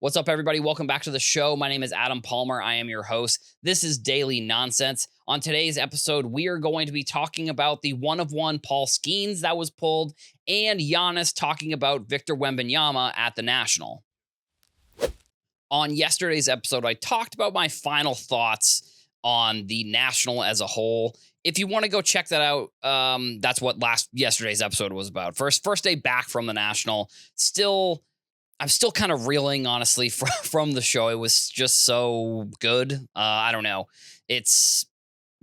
What's up, everybody? Welcome back to the show. My name is Adam Palmer. I am your host. This is Daily Nonsense. On today's episode, we are going to be talking about the one-of-one Paul Skenes that was pulled and Giannis talking about Victor Wembanyama at the National. On yesterday's episode, I talked about my final thoughts on the National as a whole. If you want to go check that out, that's what yesterday's episode was about. First day back from the National. I'm still kind of reeling, honestly, from the show. It was just so good. I don't know. It's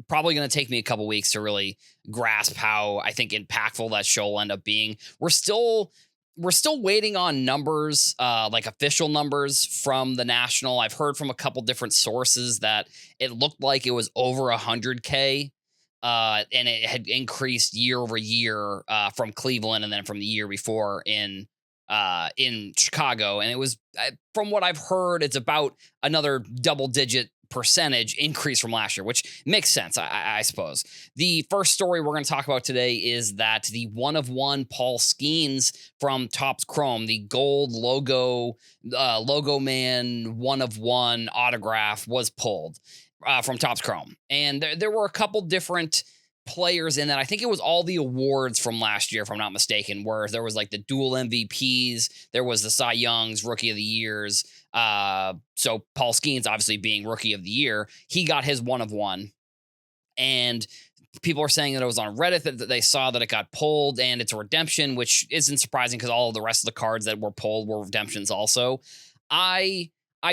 probably going to take me a couple weeks to really grasp how I think impactful that show will end up being. We're still waiting on numbers, like official numbers from the National. I've heard from a couple different sources that it looked like it was over 100K. And it had increased year over year from Cleveland and then from the year before in Chicago. And it was, from what I've heard, it's about another double-digit percentage increase from last year, which makes sense, I suppose. The first story we're going to talk about today is that the one-of-one Paul Skenes from Topps Chrome, the gold logo man one-of-one autograph, was pulled from Topps Chrome. And there were a couple different players in that. I think it was all the awards from last year, if I'm not mistaken, where there was like the dual MVPs, there was the Cy Young's Rookie of the Years. So Paul Skenes, obviously being Rookie of the Year, he got his one-of-one. And people are saying that it was on Reddit that they saw that it got pulled and it's a redemption, which isn't surprising because all of the rest of the cards that were pulled were redemptions also. I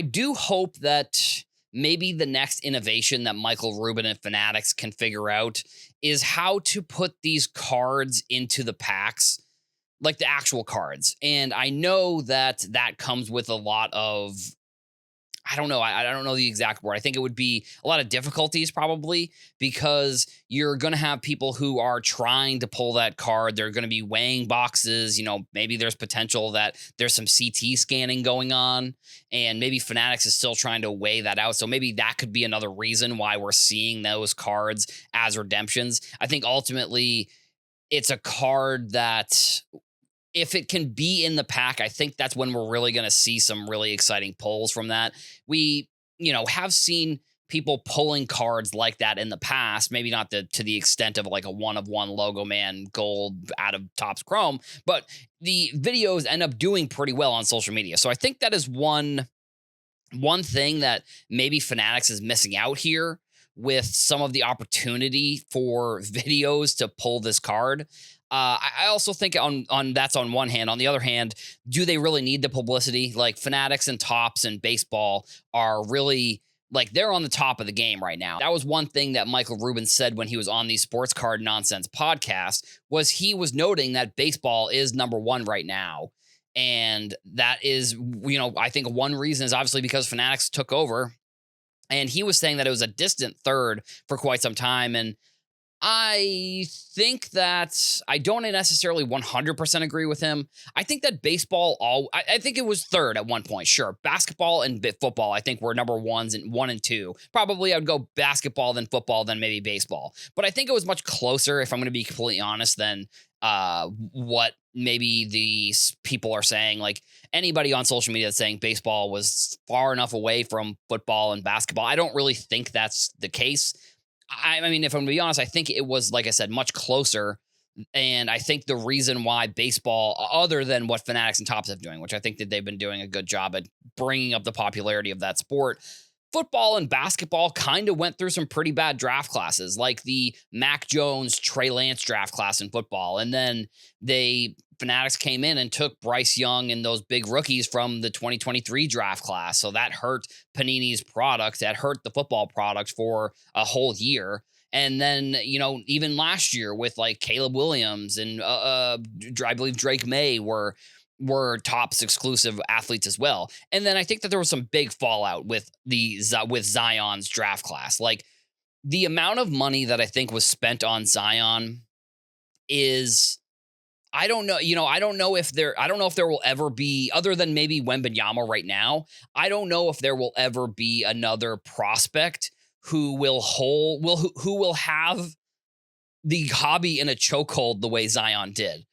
do hope that maybe the next innovation that Michael Rubin and Fanatics can figure out is how to put these cards into the packs, like the actual cards. And I know that comes with a lot of, I don't know. I don't know the exact word. I think it would be a lot of difficulties probably because you're going to have people who are trying to pull that card. They're going to be weighing boxes. You know, maybe there's potential that there's some CT scanning going on and maybe Fanatics is still trying to weigh that out. So maybe that could be another reason why we're seeing those cards as redemptions. I think ultimately it's a card that, if it can be in the pack, I think that's when we're really going to see some really exciting pulls from that. We, have seen people pulling cards like that in the past, maybe not to the extent of like a one-of-one logo man gold out of Topps Chrome, but the videos end up doing pretty well on social media. So I think that is one thing that maybe Fanatics is missing out here with some of the opportunity for videos to pull this card. I also think on that's on one hand. On the other hand, do they really need the publicity? Like Fanatics and Topps and baseball are really, like, they're on the top of the game right now. That was one thing that Michael Rubin said when he was on the Sports Card Nonsense podcast, was he was noting that baseball is number one right now. And that is, I think one reason is obviously because Fanatics took over. And he was saying that it was a distant third for quite some time. And I think that I don't necessarily 100% agree with him. I think that baseball, I think it was third at one point. Sure. Basketball and football, I think were number one and two. Probably I would go basketball, then football, then maybe baseball. But I think it was much closer, if I'm going to be completely honest, than what maybe these people are saying. Like anybody on social media that's saying baseball was far enough away from football and basketball, I don't really think that's the case. I mean, if I'm going to be honest, I think it was, like I said, much closer. And I think the reason why baseball, other than what Fanatics and Topps have doing, which I think that they've been doing a good job at bringing up the popularity of that sport, football and basketball kind of went through some pretty bad draft classes, like the Mac Jones, Trey Lance draft class in football. And then Fanatics came in and took Bryce Young and those big rookies from the 2023 draft class. So that hurt Panini's product. That hurt the football product for a whole year. And then, even last year with like Caleb Williams and I believe Drake May were Topps exclusive athletes as well. And then I think that there was some big fallout with Zion's draft class. Like the amount of money that I think was spent on Zion is, I don't know. I don't know if there will ever be, other than maybe Wembanyama right now, I don't know if there will ever be another prospect who will have the hobby in a chokehold the way Zion did.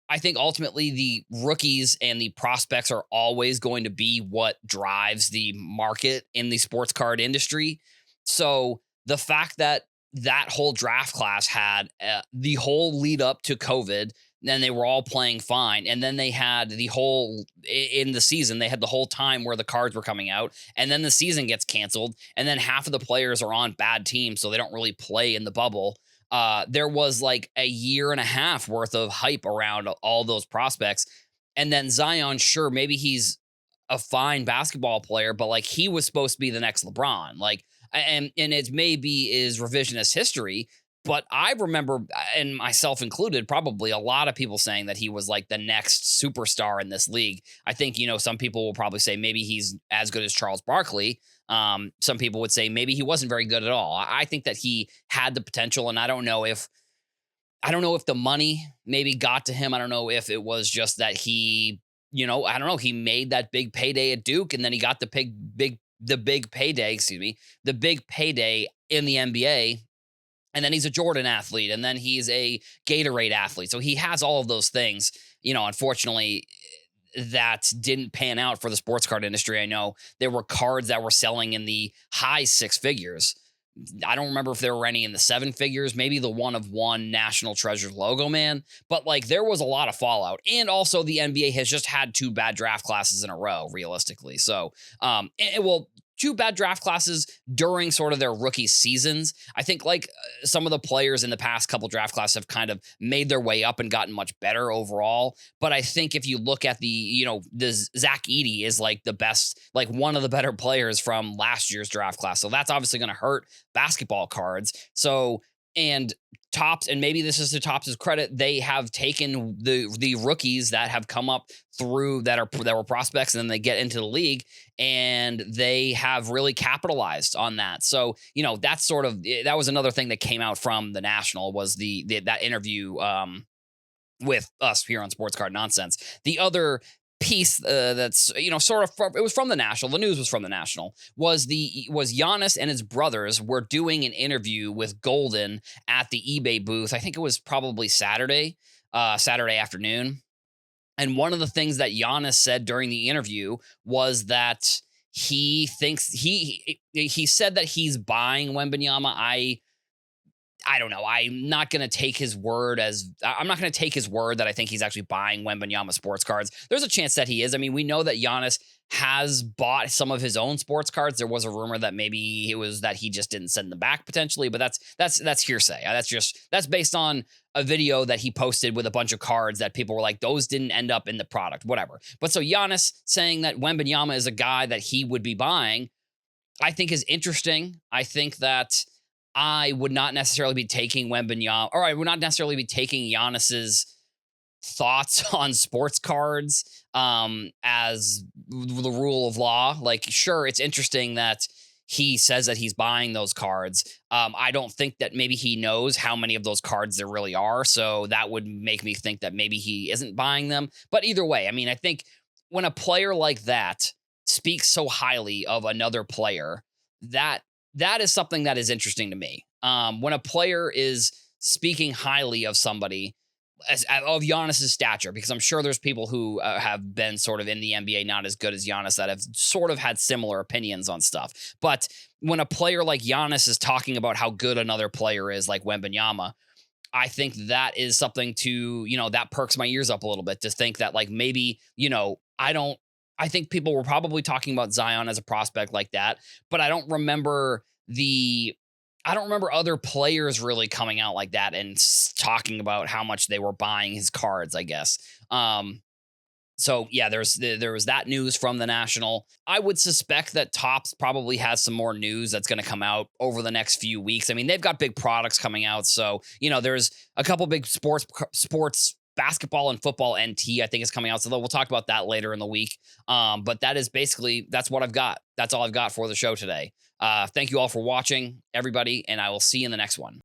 I think ultimately the rookies and the prospects are always going to be what drives the market in the sports card industry. So the fact that that whole draft class had the whole lead up to COVID, then they were all playing fine. And then they had the whole in the season, they had the whole time where the cards were coming out. And then the season gets canceled. And then half of the players are on bad teams. So they don't really play in the bubble. There was like a year and a half worth of hype around all those prospects. And then Zion, sure, maybe he's a fine basketball player, but like he was supposed to be the next LeBron. Like, and it maybe is revisionist history, but I remember, and myself included, probably a lot of people saying that he was like the next superstar in this league. I think, some people will probably say maybe he's as good as Charles Barkley. Some people would say maybe he wasn't very good at all. I think that he had the potential, and I don't know if the money maybe got to him. I don't know if it was just that he, I don't know, he made that big payday at Duke, and then he got the big payday in the NBA. And then he's a Jordan athlete, and then he's a Gatorade athlete. So he has all of those things. Unfortunately, that didn't pan out for the sports card industry. I know there were cards that were selling in the high six figures. I don't remember if there were any in the seven figures, maybe the one of one National Treasures logo man, but like there was a lot of fallout. And also the NBA has just had two bad draft classes in a row, realistically. So, two bad draft classes during sort of their rookie seasons. I think like some of the players in the past couple draft classes have kind of made their way up and gotten much better overall. But I think if you look at the Zach Edey is like the best, like one of the better players from last year's draft class. So that's obviously going to hurt basketball cards. So, and Topps, and maybe this is to Topps' credit, they have taken the rookies that have come up through that were prospects, and then they get into the league, and they have really capitalized on that. So, that's that was another thing that came out from the National was that interview with us here on Sports Card Nonsense. The other piece that's sort of it was from the National. The news was from the National. Was Giannis and his brothers were doing an interview with Golden at the eBay booth. I think it was probably Saturday afternoon. And one of the things that Giannis said during the interview was that he thinks he said that he's buying Wembanyama. I don't know. I'm not going to take his word that I think he's actually buying Wembanyama sports cards. There's a chance that he is. I mean, we know that Giannis has bought some of his own sports cards. There was a rumor that maybe it was that he just didn't send them back potentially, but that's hearsay. That's based on a video that he posted with a bunch of cards that people were like, those didn't end up in the product, whatever. But so Giannis saying that Wembanyama is a guy that he would be buying, I think is interesting. I think that I would not necessarily be taking Wembanyama, or I would not necessarily be taking Giannis's thoughts on sports cards as the rule of law. Like, sure, it's interesting that he says that he's buying those cards. I don't think that maybe he knows how many of those cards there really are. So that would make me think that maybe he isn't buying them. But either way, I mean, I think when a player like that speaks so highly of another player, that is something that is interesting to me. When a player is speaking highly of somebody, of Giannis's stature, because I'm sure there's people who have been sort of in the NBA not as good as Giannis that have sort of had similar opinions on stuff. But when a player like Giannis is talking about how good another player is, like Wembanyama, I think that is something to, that perks my ears up a little bit to think that like maybe, I think people were probably talking about Zion as a prospect like that, but I don't remember other players really coming out like that and talking about how much they were buying his cards, I guess. So yeah, there was that news from the National. I would suspect that Topps probably has some more news that's going to come out over the next few weeks. I mean, they've got big products coming out. So, there's a couple big sports basketball and football NT, I think, is coming out. So we'll talk about that later in the week. But that's what I've got. That's all I've got for the show today. Thank you all for watching, everybody, and I will see you in the next one.